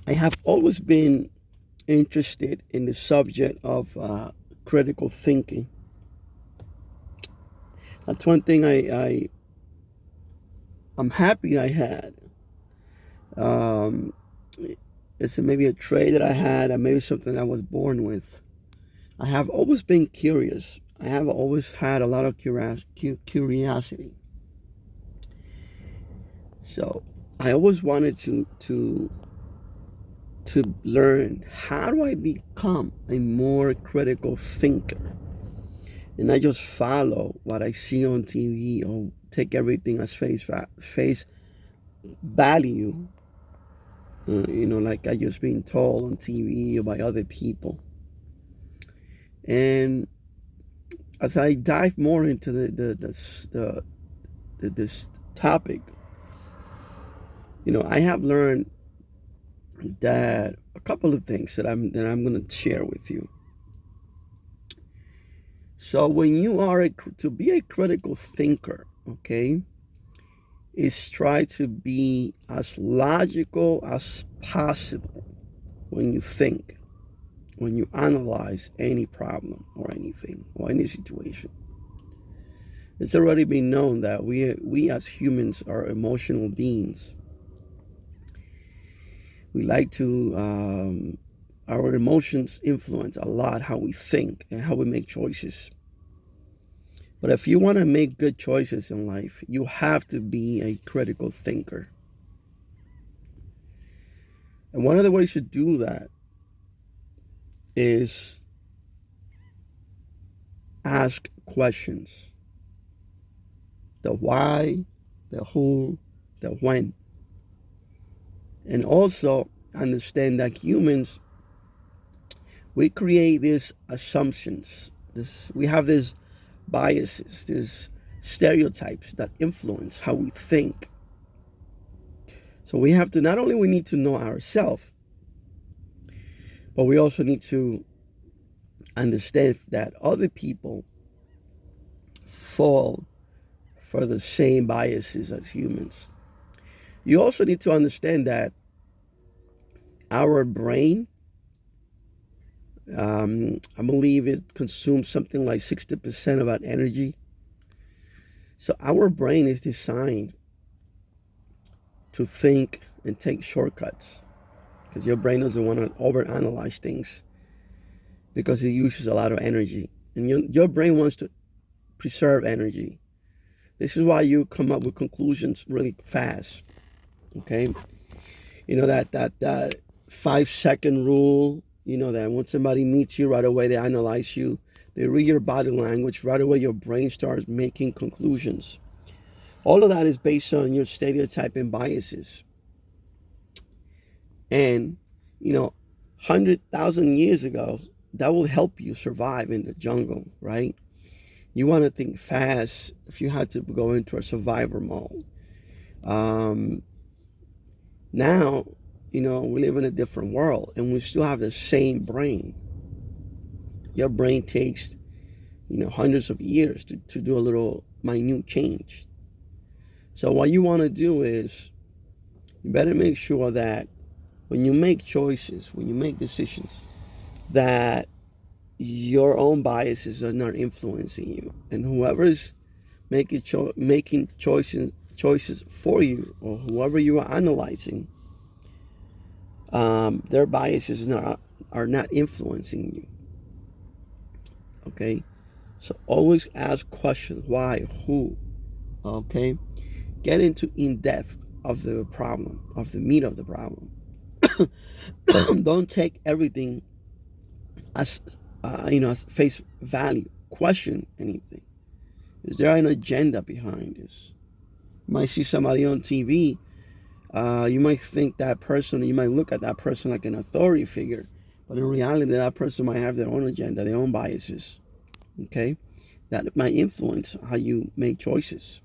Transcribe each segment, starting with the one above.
I have always been interested in the subject of critical thinking. That's one thing I'm happy I had. Um, it's maybe a trait that I had, or maybe something I was born with. I have always been curious. I have always had a lot of curiosity. So I always wanted to learn, how do I become a more critical thinker and not just follow what I see on TV or take everything as face value. Like I just being told on TV or by other people. And as I dive more into this topic, I have learned that a couple of things that I'm going to share with you. So when you are to be a critical thinker, okay, is try to be as logical as possible when you think, when you analyze any problem or anything or any situation. It's already been known that we as humans are emotional beings. We like to our emotions influence a lot how we think and how we make choices. But if you want to make good choices in life, you have to be a critical thinker. And one of the ways to do that is ask questions. The why, the who, the when. And also understand that humans, we create these assumptions. We have these biases, these stereotypes that influence how we think. So we have to, not only we need to know ourselves, but we also need to understand that other people fall for the same biases as humans. You also need to understand that our brain, I believe it consumes something like 60% of our energy. So our brain is designed to think and take shortcuts because your brain doesn't want to overanalyze things because it uses a lot of energy. And your brain wants to preserve energy. This is why you come up with conclusions really fast. Okay, that 5 second rule. That when somebody meets you right away, they analyze you, they read your body language right away. Your brain starts making conclusions. All of that is based on your stereotype and biases. And 100,000 years ago, that will help you survive in the jungle, right? You want to think fast if you had to go into a survivor mode. Um, Now, we live in a different world and we still have the same brain. Your brain takes, hundreds of years to do a little minute change. So what you want to do is you better make sure that when you make choices, when you make decisions, that your own biases are not influencing you. And whoever's making choices for you, or whoever you are analyzing, their biases are not influencing you. Okay, so always ask questions: why, who. Okay, get into in depth of the problem, of the meat of the problem. Don't take everything as as face value. Question anything. Is there an agenda behind this? You might see somebody on TV. You might think that person, you might look at that person like an authority figure, but in reality, that person might have their own agenda, their own biases. Okay, that might influence how you make choices.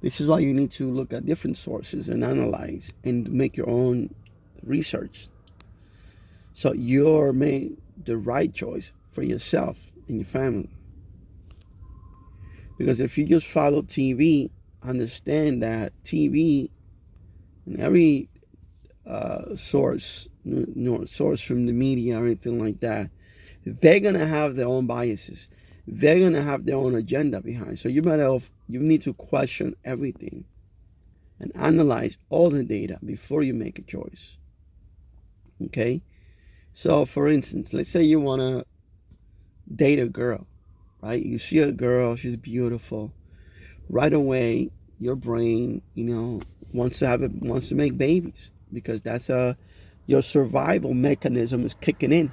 This is why you need to look at different sources and analyze and make your own research. So you're made the right choice for yourself and your family. Because if you just follow TV, understand that TV and every source, source from the media or anything like that. They're gonna have their own biases. They're gonna have their own agenda behind. So you need to question everything and analyze all the data before you make a choice. Okay? So for instance, let's say you wanna date a girl, right? You see a girl, she's beautiful. Right away, your brain, wants to make babies because that's your survival mechanism is kicking in.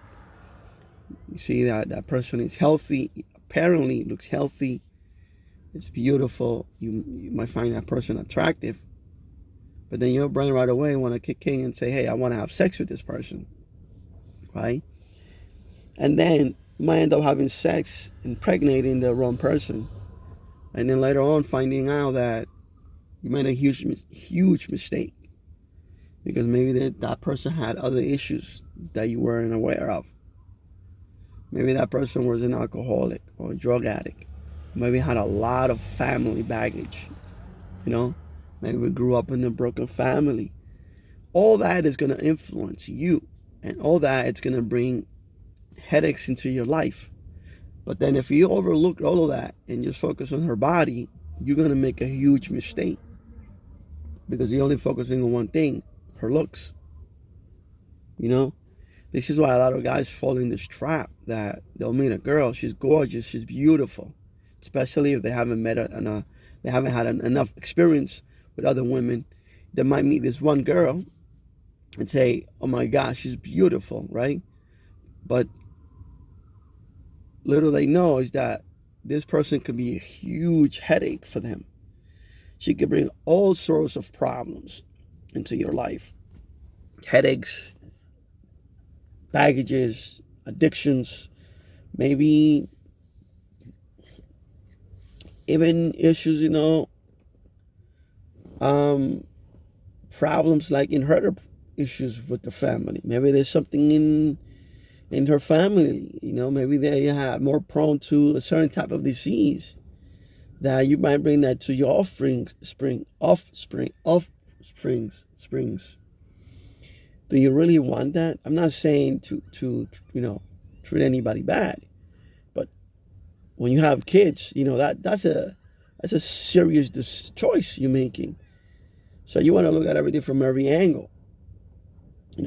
You see that person is healthy, apparently looks healthy, it's beautiful. You might find that person attractive, but then your brain right away want to kick in and say, hey, I want to have sex with this person, right? And then you might end up having sex, impregnating the wrong person, and then later on finding out that you made a huge mistake because maybe that person had other issues that you weren't aware of. Maybe that person was an alcoholic or a drug addict. Maybe had a lot of family baggage. Maybe we grew up in a broken family. All that is going to influence you, and all that it's going to bring headaches into your life. But then if you overlook all of that and just focus on her body, you're going to make a huge mistake because you're only focusing on one thing, her looks. This is why a lot of guys fall in this trap that they'll meet a girl, she's gorgeous, she's beautiful, especially if they haven't they haven't had enough experience with other women. They might meet this one girl and say, oh my gosh, she's beautiful, right? But little they know is that this person could be a huge headache for them. She could bring all sorts of problems into your life. Headaches, baggages, addictions, maybe even issues, problems like inherited issues with the family. Maybe there's something in her family, maybe they are more prone to a certain type of disease that you might bring that to your offsprings. Do you really want that? I'm not saying to treat anybody bad, but when you have kids, that's a serious choice you're making. So you want to look at everything from every angle.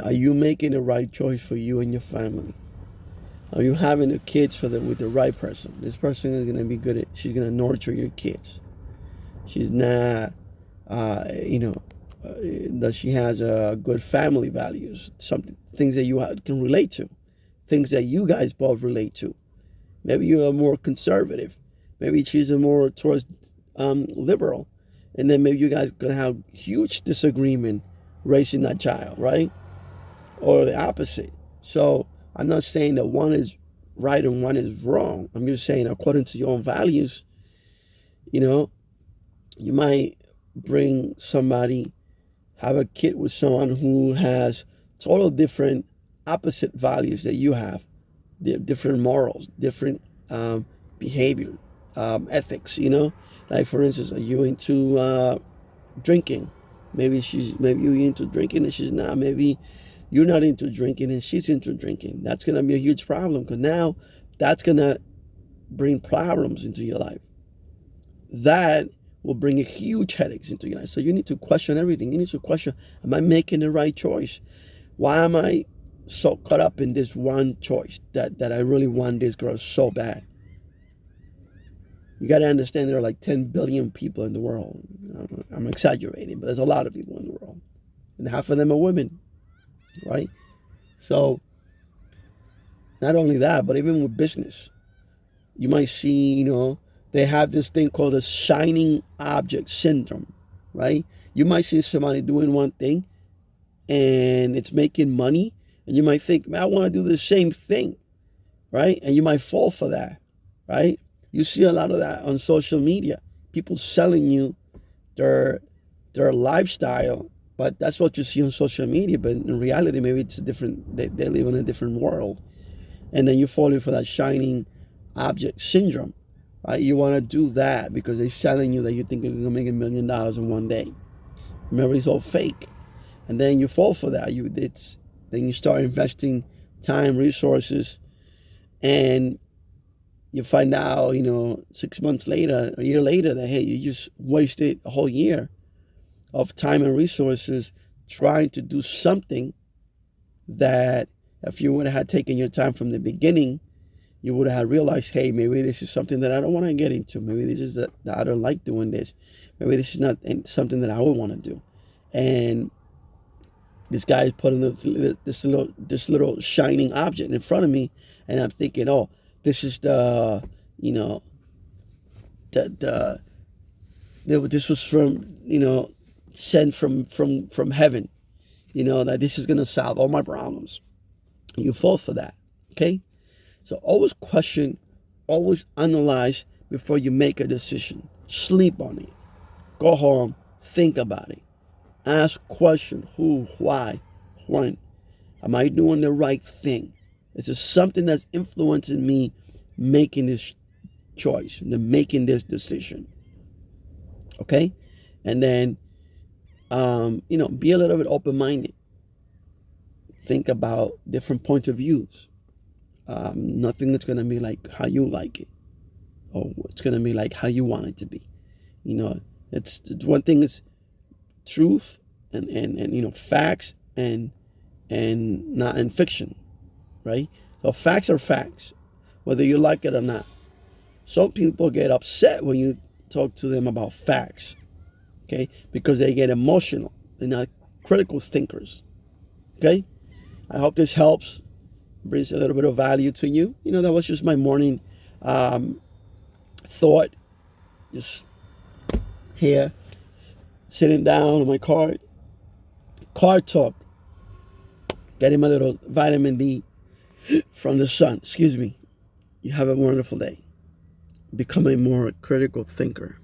Are you making the right choice for you and your family? Are you having the kids with the right person? This person is going to be good she's going to nurture your kids. She's not, that she has good family values, things that you can relate to, things that you guys both relate to. Maybe you are more conservative. Maybe she's more towards liberal. And then maybe you guys going to have huge disagreement raising that child, right? Or the opposite. So I'm not saying that one is right and one is wrong. I'm just saying according to your own values, you might have a kid with someone who has total different opposite values that you have, different morals, different behavior, ethics, like for instance, are you into drinking? Maybe you're into drinking and she's not. Maybe you're not into drinking and she's into drinking. That's going to be a huge problem because now that's going to bring problems into your life. That will bring a huge headaches into your life. So you need to question everything. You need to question, am I making the right choice? Why am I so caught up in this one choice that I really want this girl so bad? You got to understand there are like 10 billion people in the world. I'm exaggerating, but there's a lot of people in the world. And half of them are women. Right? So not only that, but even with business, you might see, they have this thing called a shining object syndrome, right? You might see somebody doing one thing and it's making money, and you might think, man, I want to do the same thing, right? And you might fall for that, right? You see a lot of that on social media. People selling you their lifestyle. But that's what you see on social media. But in reality, maybe it's different. They live in a different world. And then you're falling for that shining object syndrome. Right? You want to do that because they're selling you that you think you're going to make $1 million in one day. Remember, it's all fake. and then you fall for that. Then you start investing time, resources, and you find out, 6 months later, a year later, that hey, you just wasted a whole year of time and resources trying to do something that if you would have had taken your time from the beginning, you would have realized, hey, maybe this is something that I don't want to get into. Maybe this is that I don't like doing this. Maybe this is not something that I would want to do. And this guy is putting this little shining object in front of me, and I'm thinking, oh, this is this was from sent from heaven, that this is gonna solve all my problems. You fall for that, okay? So always question, always analyze before you make a decision. Sleep on it. Go home, think about it. Ask questions: who, why, when. Am I doing the right thing? Is there something that's influencing me making this choice, making this decision? Okay? And then, be a little bit open-minded. Think about different points of views. Nothing that's going to be like how you like it, or it's going to be like how you want it to be. It's one thing is truth and facts and not in fiction, right? So facts are facts, whether you like it or not. Some people get upset when you talk to them about facts, okay? Because they get emotional. They're not critical thinkers, okay? I hope this helps, brings a little bit of value to you. That was just my morning thought, just here, sitting down on my car talk, getting my little vitamin D from the sun. Excuse me. You have a wonderful day. Become a more critical thinker.